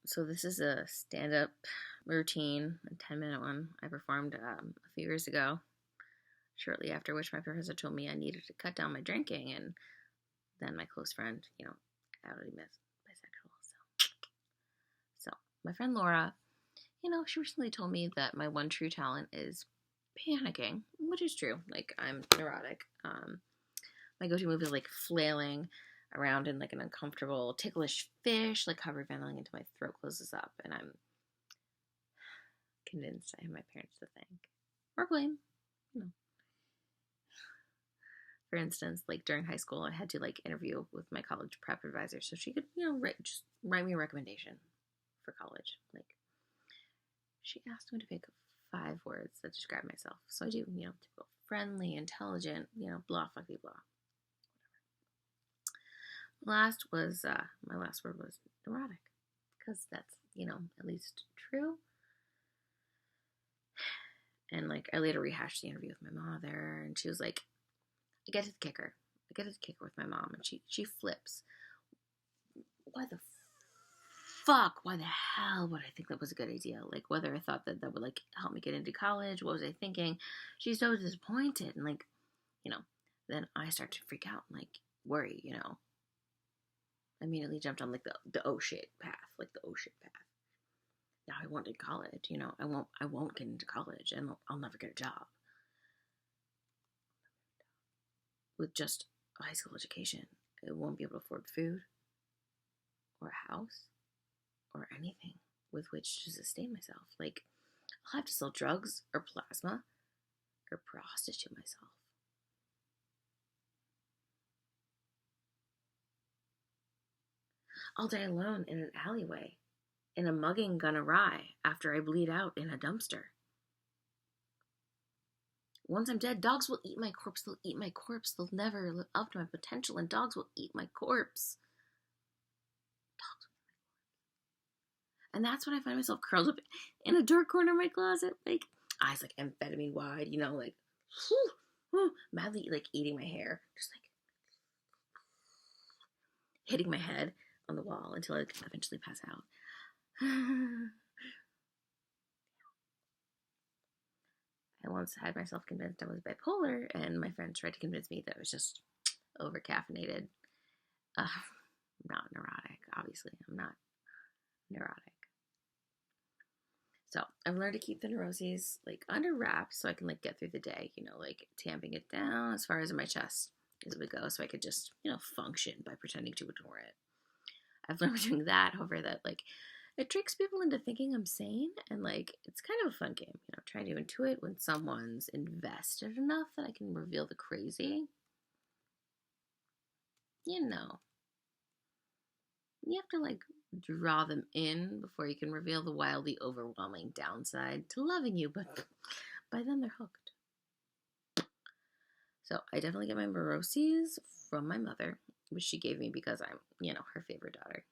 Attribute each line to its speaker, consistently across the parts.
Speaker 1: So this is a stand-up routine, a 10-minute one I performed a few years ago, shortly after which my professor told me I needed to cut down my drinking, and then my close friend, outed me as bisexual. So my friend Laura, she recently told me that my one true talent is panicking, which is true. Like, I'm neurotic. My go-to move is like flailing around in like an uncomfortable, ticklish fish, like hyperventilating until my throat closes up, and I'm convinced I have my parents to thank or blame. You know. For instance, like during high school, I had to like interview with my college prep advisor so she could, just write me a recommendation for college. Like, she asked me to pick 5 words that describe myself. So I do, typical friendly, intelligent, blah, fucky, blah. My last word was neurotic, because that's, at least true. And like, I later rehashed the interview with my mother, and she was like, I get to the kicker with my mom, and she flips. Why the fuck? Why the hell would I think that was a good idea? Like, whether I thought that would like help me get into college, what was I thinking? She's so disappointed, and like, then I start to freak out and like worry, I immediately jumped on like the oh shit path, Now I want to college, I won't get into college, and I'll never get a job with just a high school education. I won't be able to afford food or a house or anything with which to sustain myself. Like, I'll have to sell drugs or plasma or prostitute myself. I'll die alone in an alleyway, in a mugging gone awry after I bleed out in a dumpster. Once I'm dead, dogs will eat my corpse. They'll eat my corpse. They'll never live up to my potential, and dogs will eat my corpse. And that's when I find myself curled up in a dark corner of my closet, like eyes like amphetamine wide, like madly like eating my hair, just like hitting my head on the wall until I eventually pass out. I once had myself convinced I was bipolar, and my friends tried to convince me that I was just over caffeinated. I'm not neurotic, obviously. I'm not neurotic. So I've learned to keep the neuroses like under wraps so I can like get through the day, like tamping it down as far as in my chest as we go, so I could just, function by pretending to ignore it. I've learned doing that, however, that like it tricks people into thinking I'm sane, and like it's kind of a fun game, trying to intuit when someone's invested enough that I can reveal the crazy. You have to like draw them in before you can reveal the wildly overwhelming downside to loving you, but by then they're hooked. So I definitely get my neuroses from my mother, which she gave me because I'm, her favorite daughter.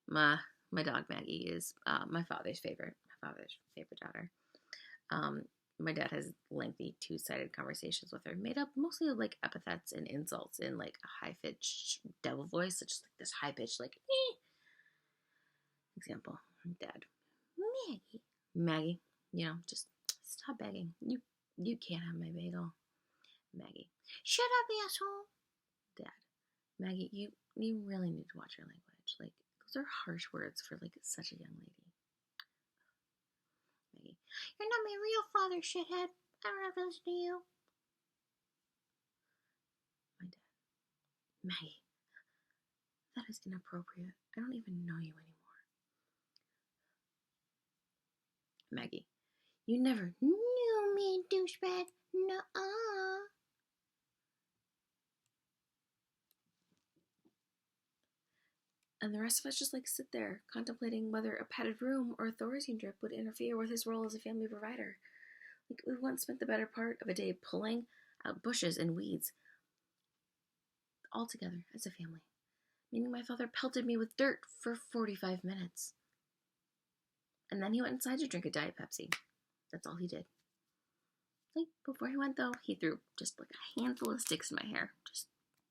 Speaker 1: My dog Maggie is my father's favorite daughter. My dad has lengthy two-sided conversations with her, made up mostly of like epithets and insults in like a high-pitched devil voice, such as like this high-pitched like example. Dad, Maggie, just stop begging. You can't have my bagel. Maggie, shut up, asshole. Dad, Maggie, you really need to watch your language. Like, those are harsh words for like such a young lady. Maggie, you're not my real father, shithead. I don't have to listen to you. My dad, Maggie, that is inappropriate. I don't even know you anymore. Maggie, you never knew me, douchebag. Nuh-uh. And the rest of us just like sit there contemplating whether a padded room or a Thorazine drip would interfere with his role as a family provider. Like, we once spent the better part of a day pulling out bushes and weeds all together as a family, meaning my father pelted me with dirt for 45 minutes. And then he went inside to drink a Diet Pepsi. That's all he did. Like, before he went, though, he threw just like a handful of sticks in my hair, just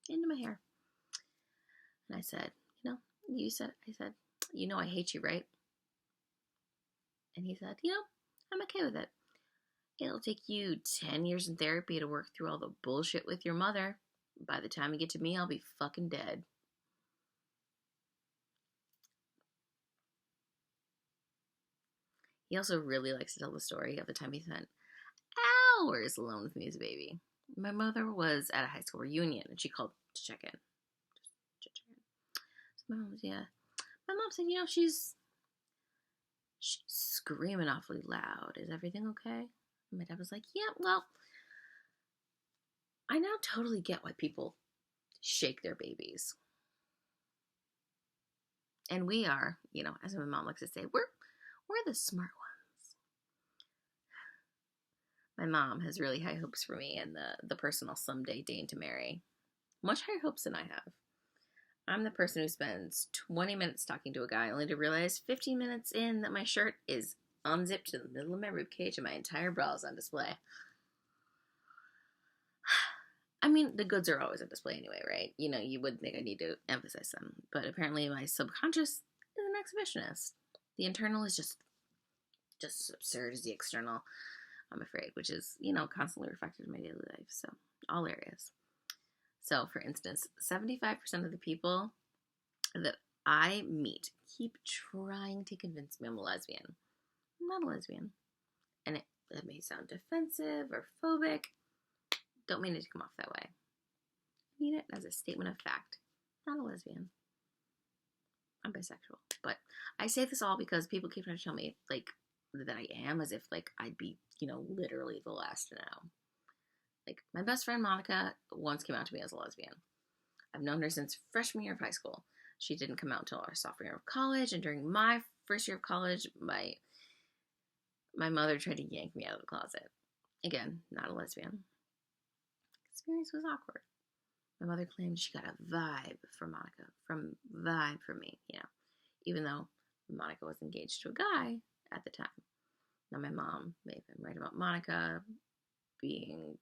Speaker 1: into my hair. And I said, I said, You know I hate you, right? And he said, I'm okay with it. It'll take you 10 years in therapy to work through all the bullshit with your mother. By the time you get to me, I'll be fucking dead. He also really likes to tell the story of the time he spent hours alone with me as a baby. My mother was at a high school reunion and she called to check in. So my mom was, yeah. My mom said, she's screaming awfully loud. Is everything okay? And my dad was like, yeah, well, I now totally get why people shake their babies. And we are, as my mom likes to say, we're the smart ones. My mom has really high hopes for me and the person I'll someday deign to marry. Much higher hopes than I have. I'm the person who spends 20 minutes talking to a guy only to realize 15 minutes in that my shirt is unzipped to the middle of my ribcage and my entire bra is on display. I mean, the goods are always on display anyway, right? You would think I need to emphasize them. But apparently my subconscious is an exhibitionist. The internal is just as absurd as the external, I'm afraid, which is, constantly reflected in my daily life. So, all areas. So, for instance, 75% of the people that I meet keep trying to convince me I'm a lesbian. I'm not a lesbian. And that may sound defensive or phobic. Don't mean it to come off that way. I mean it as a statement of fact. Not a lesbian. I'm bisexual. But I say this all because people keep trying to tell me, that I am, as if, I'd be, literally the last to know. My best friend Monica once came out to me as a lesbian. I've known her since freshman year of high school. She didn't come out until our sophomore year of college, and during my first year of college, my mother tried to yank me out of the closet. Again, not a lesbian. Experience was awkward. My mother claimed she got a vibe from Monica, from me, even though Monica was engaged to a guy at the time. Now, my mom may have been right about Monica being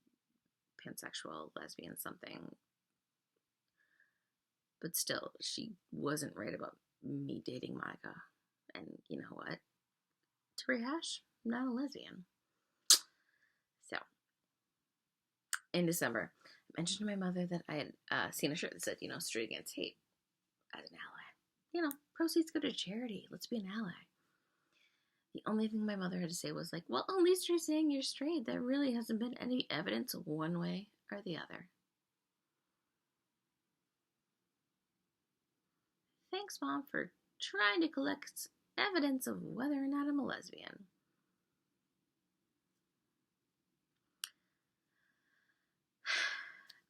Speaker 1: pansexual, lesbian, something. But still, she wasn't right about me dating Monica. And you know what? To rehash, I'm not a lesbian. So, in December, I mentioned to my mother that I had seen a shirt that said, straight against hate as an ally. Proceeds go to charity. Let's be an ally. The only thing my mother had to say was well, at least you're saying you're straight. There really hasn't been any evidence one way or the other. Thanks, Mom, for trying to collect evidence of whether or not I'm a lesbian.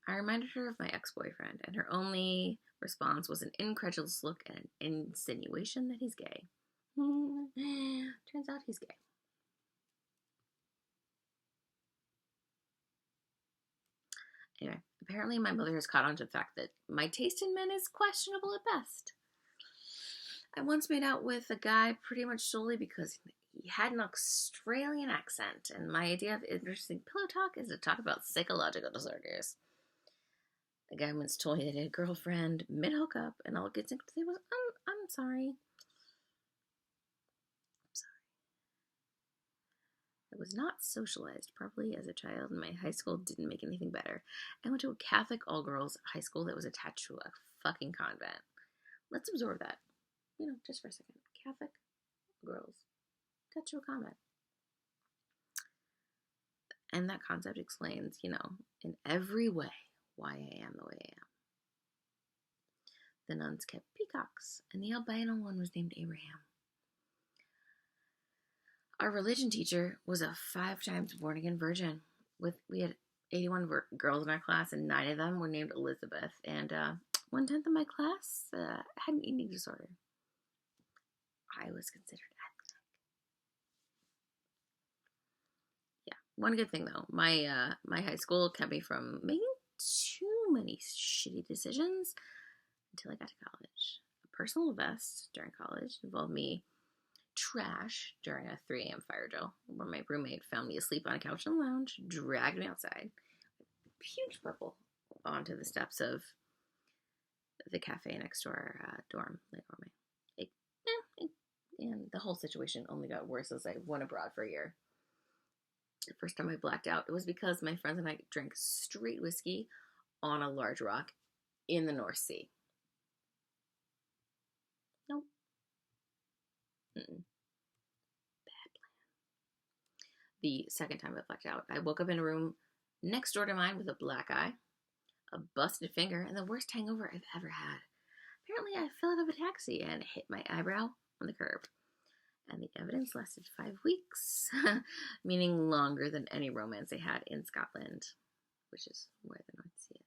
Speaker 1: I reminded her of my ex-boyfriend, and her only response was an incredulous look and an insinuation that he's gay. Turns out he's gay. Anyway, apparently my mother has caught on to the fact that my taste in men is questionable at best. I once made out with a guy pretty much solely because he had an Australian accent, and my idea of interesting pillow talk is to talk about psychological disorders. The guy once told me that he had a girlfriend mid-hookup, and all it gets into was, I'm sorry. I was not socialized properly as a child, and my high school didn't make anything better. I went to a Catholic all-girls high school that was attached to a fucking convent. Let's absorb that, just for a second. Catholic girls attached to a convent. And that concept explains, in every way, why I am the way I am. The nuns kept peacocks, and the albino one was named Abraham. Our religion teacher was a 5 times born-again virgin. We had 81 girls in our class, and 9 of them were named Elizabeth. And 1/10 of my class had an eating disorder. I was considered ethnic. Yeah, one good thing though, my high school kept me from making too many shitty decisions until I got to college. A personal best during college involved me trash during a 3 a.m. fire drill where my roommate found me asleep on a couch in the lounge, dragged me outside, huge purple onto the steps of the cafe next to our dorm. And the whole situation only got worse as I went abroad for a year. The first time I blacked out, it was because my friends and I drank straight whiskey on a large rock in the North Sea. Nope. Mm-mm. The second time I blacked out, I woke up in a room next door to mine with a black eye, a busted finger, and the worst hangover I've ever had. Apparently, I fell out of a taxi and hit my eyebrow on the curb. And the evidence lasted 5 weeks, meaning longer than any romance I had in Scotland, which is where the North Sea is.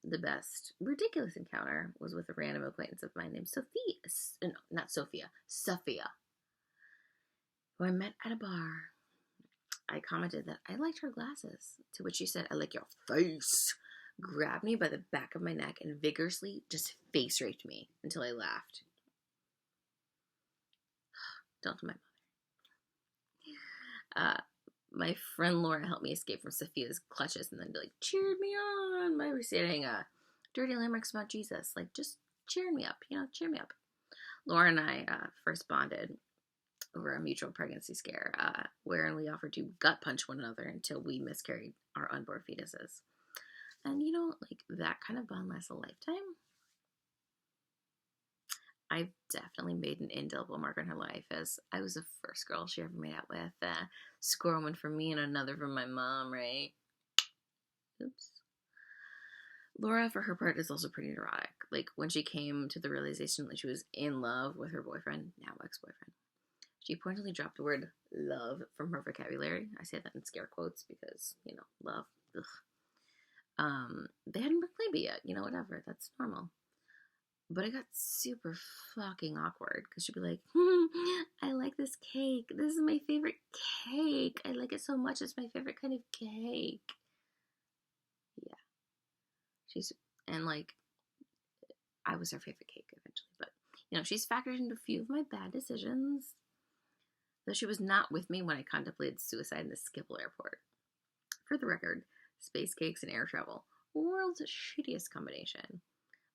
Speaker 1: The best ridiculous encounter was with a random acquaintance of mine named Sophia. No, not Sophia. Sophia, who I met at a bar. I commented that I liked her glasses, to which she said, "I like your face," grabbed me by the back of my neck, and vigorously just face raped me until I laughed. Don't tell my mother. My friend Laura helped me escape from Sophia's clutches and then cheered me on by reciting dirty limericks about Jesus. Just cheering me up, cheer me up. Laura and I first bonded over a mutual pregnancy scare, wherein we offered to gut punch one another until we miscarried our unborn fetuses. And that kind of bond lasts a lifetime. I've definitely made an indelible mark on her life, as I was the first girl she ever made out with. Score one from me and another from my mom, right? Oops. Laura, for her part, is also pretty neurotic. When she came to the realization that she was in love with her boyfriend, now ex-boyfriend, she pointedly dropped the word love from her vocabulary. I say that in scare quotes because, love. Ugh. They hadn't been baby yet, whatever. That's normal. But it got super fucking awkward because she'd be like, I like this cake. This is my favorite cake. I like it so much. It's my favorite kind of cake. Yeah. I was her favorite cake eventually. But, she's factored into a few of my bad decisions. Though she was not with me when I contemplated suicide in the Schiphol airport. For the record, space cakes and air travel, world's shittiest combination.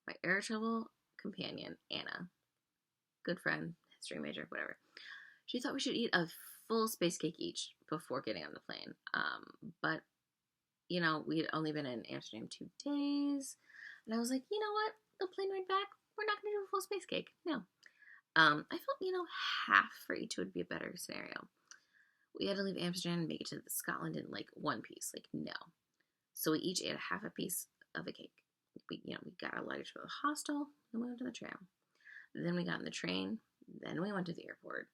Speaker 1: My air travel companion, Anna, good friend, history major, whatever, she thought we should eat a full space cake each before getting on the plane. But, we had only been in Amsterdam 2 days, and I was like, you know what, the plane ride back, we're not going to do a full space cake. No. I felt, half for each would be a better scenario. We had to leave Amsterdam and make it to Scotland in, one piece. No. So we each ate half a piece of a cake. We got our luggage from the hostel, then we went to the tram. Then we got on the train, then we went to the airport,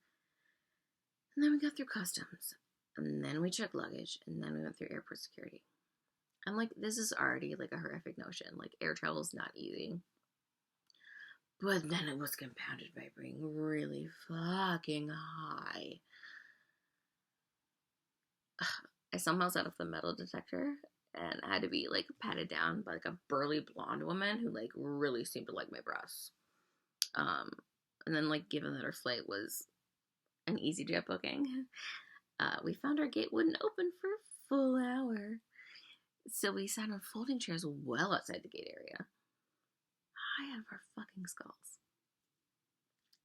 Speaker 1: and then we got through customs, and then we checked luggage, and then we went through airport security. I'm like, this is already, a horrific notion. Air travel is not easy. But then it was compounded by being really fucking high. I somehow set off the metal detector and I had to be patted down by a burly blonde woman who really seemed to like my breasts. And then given that our flight was an EasyJet booking, we found our gate wouldn't open for a full hour. So we sat on folding chairs well outside the gate area, high out of our fucking skulls.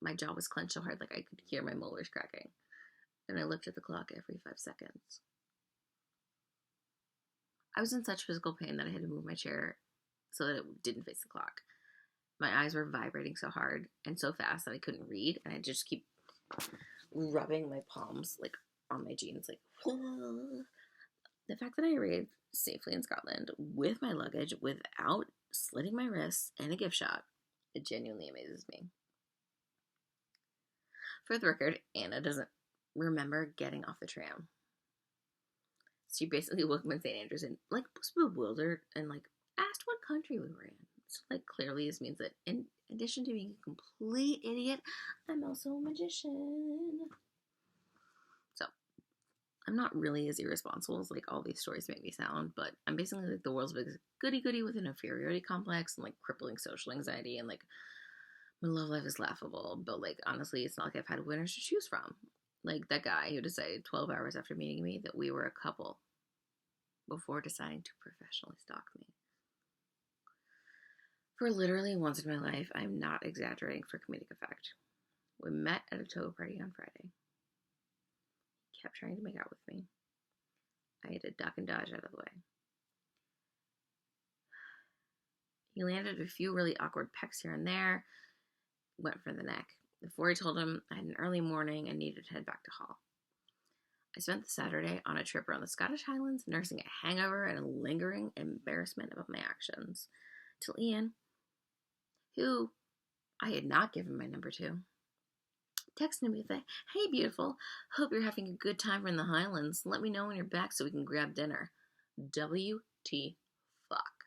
Speaker 1: My jaw was clenched so hard I could hear my molars cracking, and I looked at the clock every 5 seconds. I was in such physical pain that I had to move my chair so that it didn't face the clock. My eyes were vibrating so hard and so fast that I couldn't read, and I just keep rubbing my palms on my jeans. The fact that I arrived safely in Scotland with my luggage without slitting my wrists and a gift shop, it genuinely amazes me. For the record, Anna doesn't remember getting off the tram. She basically woke up in St. Andrews and was bewildered and asked what country we were in. So clearly this means that in addition to being a complete idiot, I'm also a magician. So I'm not really as irresponsible as all these stories make me sound, but I'm basically the world's biggest goody-goody with an inferiority complex and crippling social anxiety, and my love life is laughable, but honestly it's not I've had winners to choose from. That guy who decided 12 hours after meeting me that we were a couple before deciding to professionally stalk me. For literally once in my life, I'm not exaggerating for comedic effect. We met at a toga party on Friday. He kept trying to make out with me. I had to duck and dodge out of the way. He landed a few really awkward pecks here and there, went for the neck. Before I told him I had an early morning and needed to head back to hall. I spent the Saturday on a trip around the Scottish Highlands, nursing a hangover and a lingering embarrassment about my actions, till Ian, who I had not given my number to, texted me with a, "Hey beautiful, hope you're having a good time in the Highlands. Let me know when you're back so we can grab dinner." WT fuck.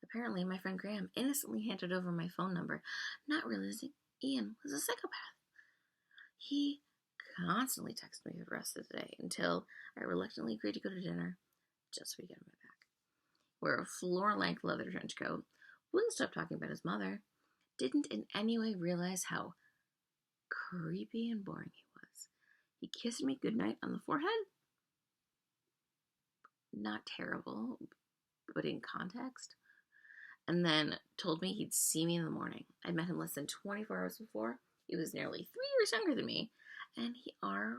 Speaker 1: Apparently, my friend Graham innocently handed over my phone number, not realizing Ian was a psychopath. He constantly texted me for the rest of the day until I reluctantly agreed to go to dinner just so he could get my back. Wear a floor-length leather trench coat, wouldn't stop talking about his mother, didn't in any way realize how creepy and boring he was. He kissed me goodnight on the forehead. Not terrible, but in context. And then told me he'd see me in the morning. I'd met him less than 24 hours before. He was nearly 3 years younger than me. And I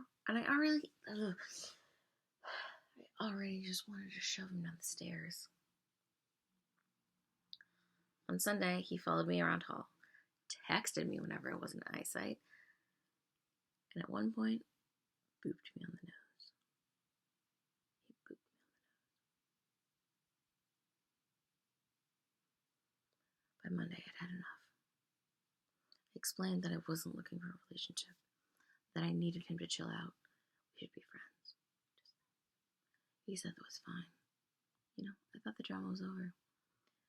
Speaker 1: already just wanted to shove him down the stairs. On Sunday, he followed me around hall, texted me whenever I wasn't in eyesight, and at one point, booped me on the nose. He booped me on the nose. By Monday, I'd had enough. I explained that I wasn't looking for a relationship, that I needed him to chill out. We should be friends. He said that was fine. I thought the drama was over.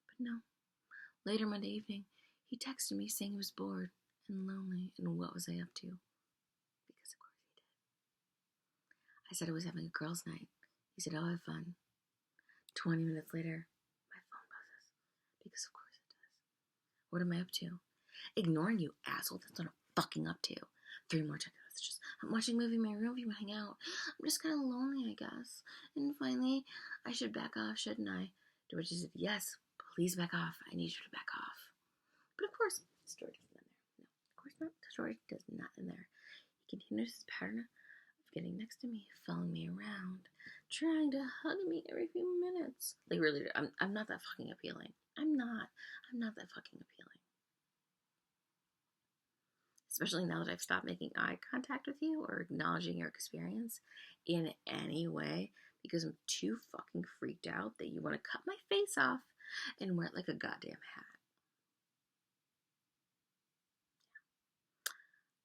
Speaker 1: But no. Later Monday evening, he texted me saying he was bored and lonely, and what was I up to? Because of course he did. I said I was having a girls' night. He said, "Oh, have fun." 20 minutes later, my phone buzzes. Because of course it does. What am I up to? Ignoring you, asshole. That's what I'm fucking up to. 3 more text messages. I'm watching a movie in my room if you want to hang out. I'm just kind of lonely, I guess. And finally, I should back off, shouldn't I? To which he said, "Yes, please back off. I need you to back off." But of course, the story doesn't end there. No, of course not. The story does not end there. He continues his pattern of getting next to me, following me around, trying to hug me every few minutes. Like, really, I'm not that fucking appealing. I'm not that fucking appealing. Especially now that I've stopped making eye contact with you or acknowledging your experience in any way because I'm too fucking freaked out that you want to cut my face off and wear it like a goddamn hat.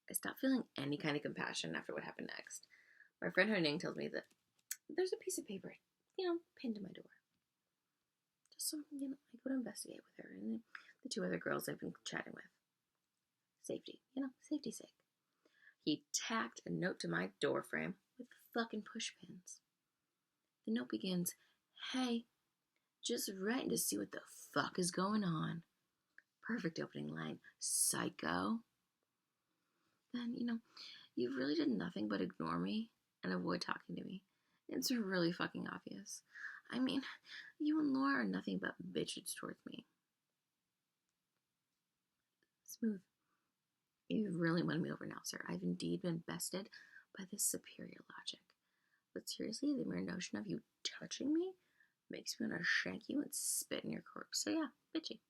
Speaker 1: I stopped feeling any kind of compassion after what happened next. My friend Honing tells me that there's a piece of paper, pinned to my door. Just so, I go to investigate with her and the 2 other girls I've been chatting with. Safety, safety's sake. He tacked a note to my door frame with fucking push pins. The note begins, "Hey, just writing to see what the fuck is going on." Perfect opening line, psycho. Then, you really did nothing but ignore me and avoid talking to me. It's really fucking obvious. I mean, you and Laura are nothing but bitches towards me. Smooth. You really won me over now, sir. I've indeed been bested by this superior logic. But seriously, the mere notion of you touching me makes me want to shank you and spit in your corpse. So yeah, bitchy.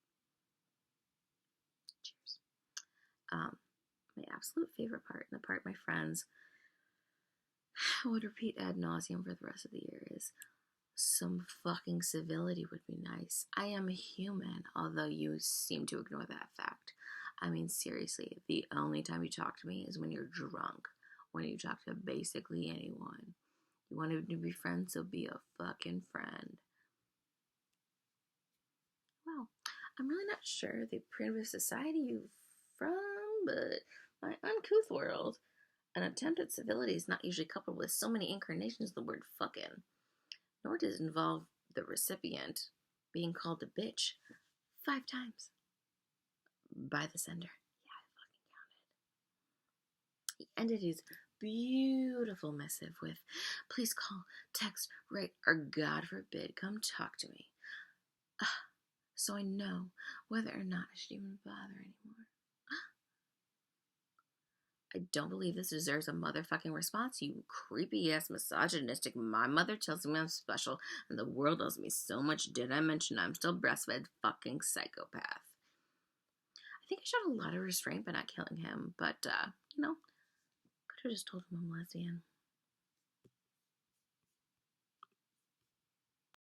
Speaker 1: Cheers. My absolute favorite part, and the part my friends would repeat ad nauseum for the rest of the year, is some fucking civility would be nice. I am a human, although you seem to ignore that fact. I mean, seriously, the only time you talk to me is when you're drunk, when you talk to basically anyone. You want to be friends, so be a fucking friend. Well, I'm really not sure the primitive society you're from, but my uncouth world, an attempt at civility is not usually coupled with so many incarnations of the word fucking, nor does it involve the recipient being called a bitch 5 times by the sender. Yeah, I fucking counted. He ended his beautiful missive with, "Please call, text, write, or God forbid, come talk to me." so I know whether or not I should even bother anymore. I don't believe this deserves a motherfucking response, you creepy ass misogynistic. My mother tells me I'm special, and the world owes me so much. Did I mention I'm still breastfed? Fucking psychopath. I think I showed a lot of restraint by not killing him, but, could have just told him I'm lesbian.